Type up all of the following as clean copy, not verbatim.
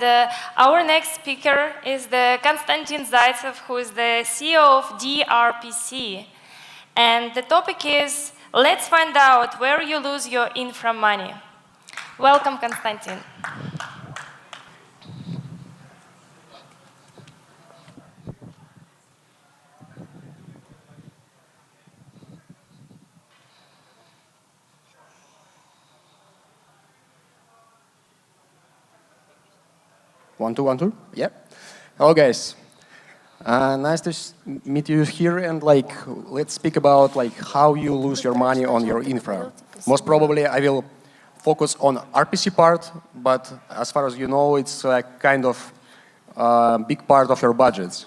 Our next speaker is the Constantine Zaitsev, who is the CEO of dRPC. And the topic is, let's find out where you lose your infra money. Welcome, Constantine. One, two. Yeah. Hello, guys. Nice to meet you here, and let's speak about how you lose your money on your infra. Most probably, I will focus on RPC part, but as far as you know, it's kind of big part of your budgets.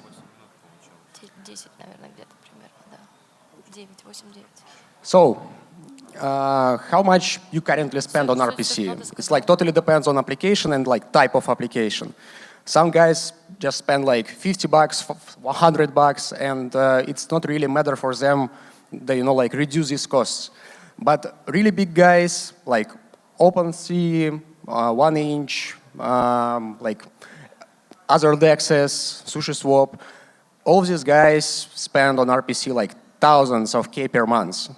So, how much you currently spend on RPC? It's totally depends on application and type of application. Some guys just spend $50, $100, and it's not really matter for them. They reduce these costs. But really big guys like OpenSea, 1inch, other DEXs, SushiSwap, all of these guys spend on RPC thousands of K per month.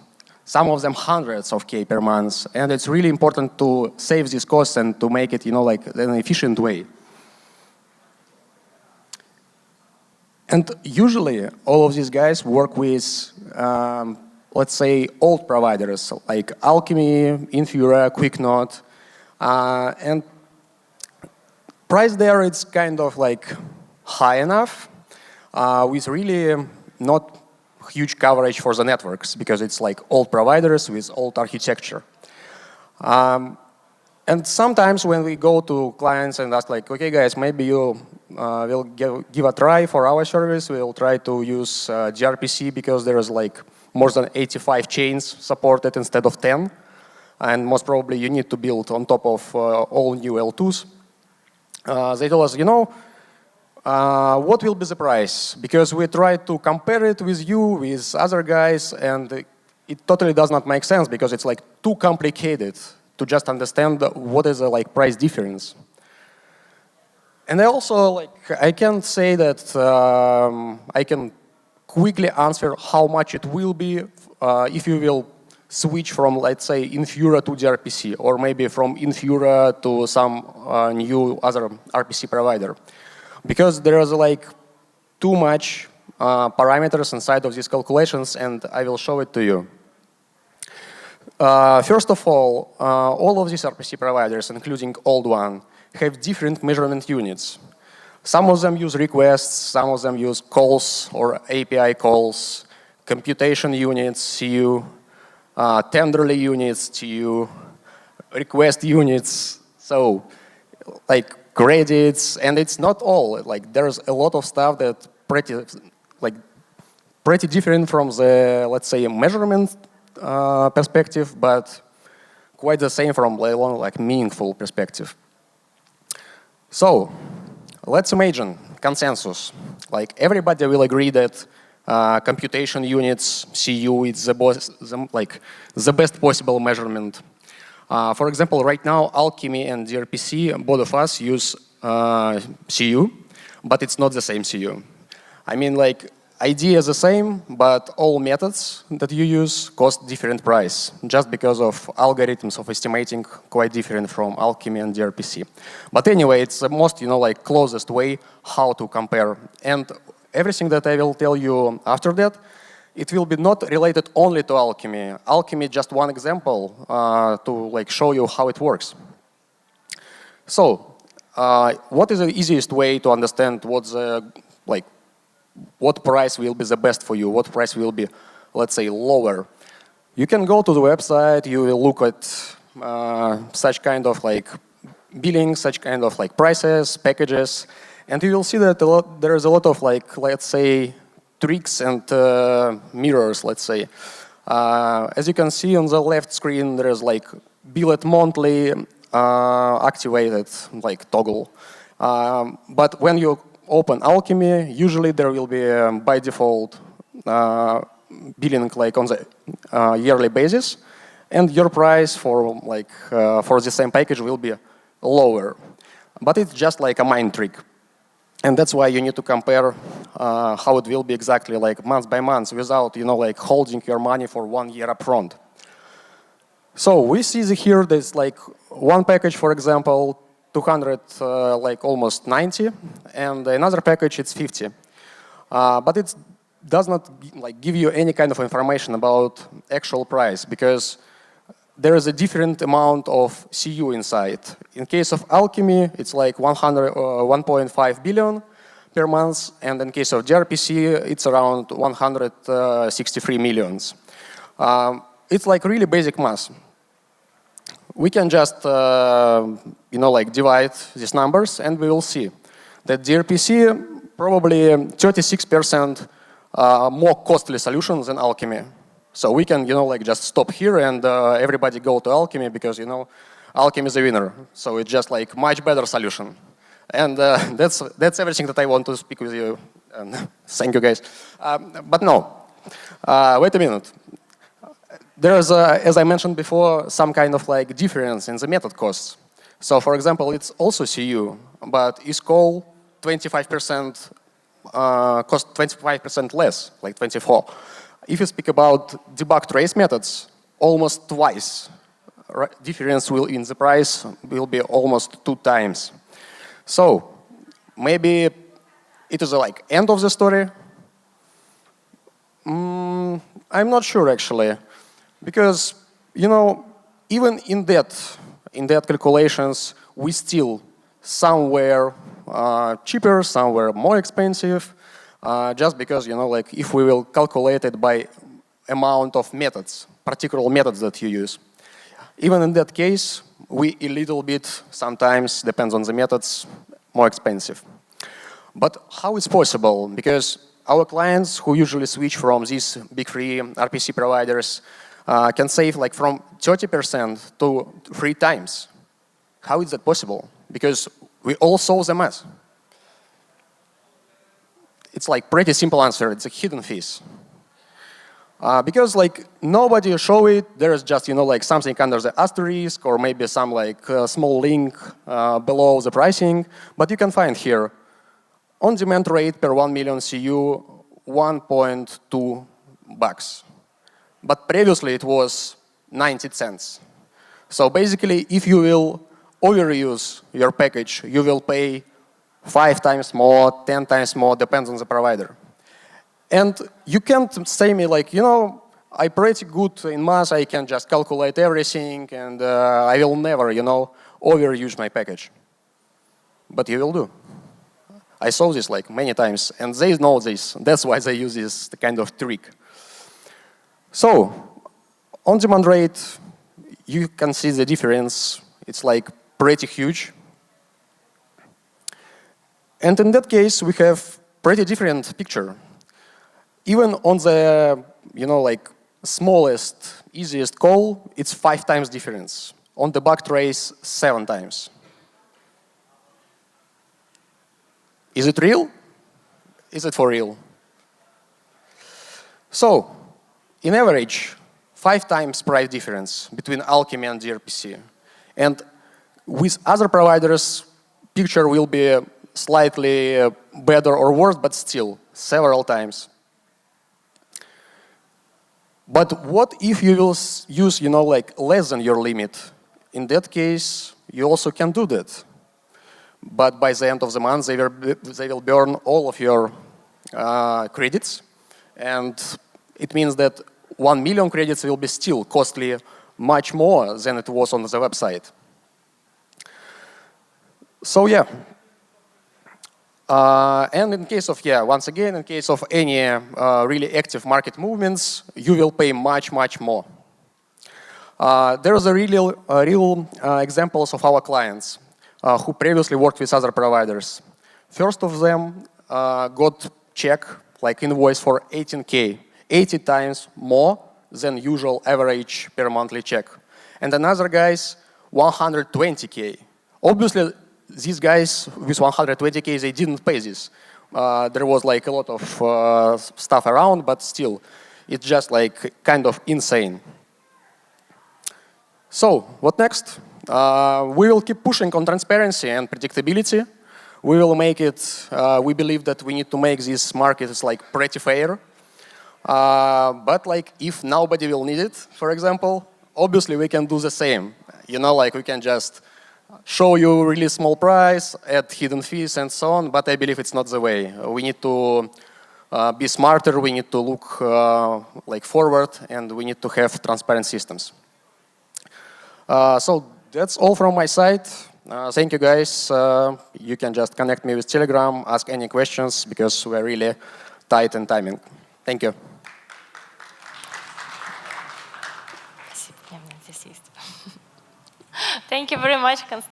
Some of them hundreds of K per month, and it's really important to save these costs and to make it, in an efficient way. And usually, all of these guys work with, let's say, old providers like Alchemy, Infura, QuickNote, and price there it's kind of high enough, with really not huge coverage for the networks because it's old providers with old architecture. And sometimes when we go to clients and ask okay guys, maybe you will give a try for our service, we'll try to use dRPC because there is more than 85 chains supported instead of 10. And most probably you need to build on top of all new L2s. They tell us, what will be the price? Because we try to compare it with you, with other guys, and it totally does not make sense because it's too complicated to just understand what is the price difference. And I also I can say that I can quickly answer how much it will be if you will switch from, let's say, Infura to dRPC, or maybe from Infura to some new other RPC provider. Because there is too much parameters inside of these calculations, and I will show it to you. First of all of these RPC providers, including old one, have different measurement units. Some of them use requests, some of them use calls or API calls, computation units, CU, tenderly units, TU, request units. So, credits, and it's not all. There's a lot of stuff that pretty different from the, let's say, measurement perspective, but quite the same from meaningful perspective. So, let's imagine consensus. Everybody will agree that computation units, CU, is the best possible measurement. For example, right now, Alchemy and dRPC, both of us use CU, but it's not the same CU. I mean, idea is the same, but all methods that you use cost different price, just because of algorithms of estimating quite different from Alchemy and dRPC. But anyway, it's the most, closest way how to compare. And everything that I will tell you after that, it will be not related only to Alchemy. Alchemy is just one example to show you how it works. So, what is the easiest way to understand what's what price will be the best for you? What price will be, let's say, lower? You can go to the website. You will look at such kind of billing, such kind of prices, packages, and you will see that there is a lot of let's say, tricks and mirrors, let's say. As you can see on the left screen, there is bill it monthly activated toggle. But when you open Alchemy, usually there will be by default billing on the yearly basis, and your price for the same package will be lower. But it's just like a mind trick. And that's why you need to compare how it will be exactly like month by month without, like holding your money for 1 year upfront. So we see here there's like one package, for example, 200, like almost 90, and another package it's 50. But it does not like give you any kind of information about actual price because there is a different amount of CU inside. In case of Alchemy, it's like 1.5 billion per month, and in case of dRPC, it's around 163 millions. It's like really basic math. We can just, like divide these numbers, and we will see that dRPC probably 36% more costly solution than Alchemy. So we can, like just stop here and everybody go to Alchemy because, Alchemy is a winner. So it's just like much better solution. And that's everything that I want to speak with you. And thank you guys. But no, wait a minute. There's, as I mentioned before, some kind of like difference in the method costs. So for example, it's also CU, but isCall 25% cost 25% less, like 24. If you speak about debug trace methods, almost twice. Difference in the price will be almost 2 times. So maybe it is like end of the story. I'm not sure actually, because even in that calculations, we still somewhere cheaper, somewhere more expensive. Just because, like if we will calculate it by amount of methods, particular methods that you use. Even in that case, we a little bit, sometimes, depends on the methods, more expensive. But how is possible? Because our clients who usually switch from these big three RPC providers can save like from 30% to 3 times. How is that possible? Because we all solve the math. It's like pretty simple answer. It's a hidden fees. Because like nobody show it, there is just like something under the asterisk or maybe some like small link below the pricing. But you can find here on-demand rate per 1 million CU 1.2 bucks. But previously it was 90 cents. So basically, if you will overuse your package, you will pay 5 times more, 10 times more, depends on the provider. And you can't say me like, I'm pretty good in math, I can just calculate everything and I will never, overuse my package. But you will do. I saw this like many times and they know this. That's why they use this kind of trick. So, on-demand rate, you can see the difference. It's like pretty huge. And in that case, we have pretty different picture. Even on the, like smallest, easiest call, it's 5 times difference. On the bug trace, 7 times. Is it real? Is it for real? So, in average, 5 times price difference between Alchemy and dRPC. And with other providers, picture will be slightly better or worse, but still, several times. But what if you will use, like less than your limit? In that case, you also can do that. But by the end of the month, they will burn all of your credits. And it means that 1 million credits will be still costly much more than it was on the website. So yeah. And in case of, once again, in case of any really active market movements, you will pay much, much more. There are real examples of our clients who previously worked with other providers. First of them got check, like invoice for 18K, 80 times more than usual average per monthly check. And another guys, 120K. Obviously, these guys with 120K, they didn't pay this. There was like a lot of stuff around, but still, it's just like kind of insane. So, what next? We will keep pushing on transparency and predictability. We will make it, we believe that we need to make these markets like pretty fair. But like if nobody will need it, for example, obviously we can do the same. You know, like we can just show you really small price, add hidden fees and so on, but I believe it's not the way. We need to be smarter, we need to look like forward, and we need to have transparent systems. So that's all from my side. Thank you guys. You can just connect me with Telegram, ask any questions, because we're really tight in timing. Thank you. Thank you very much, Constantine.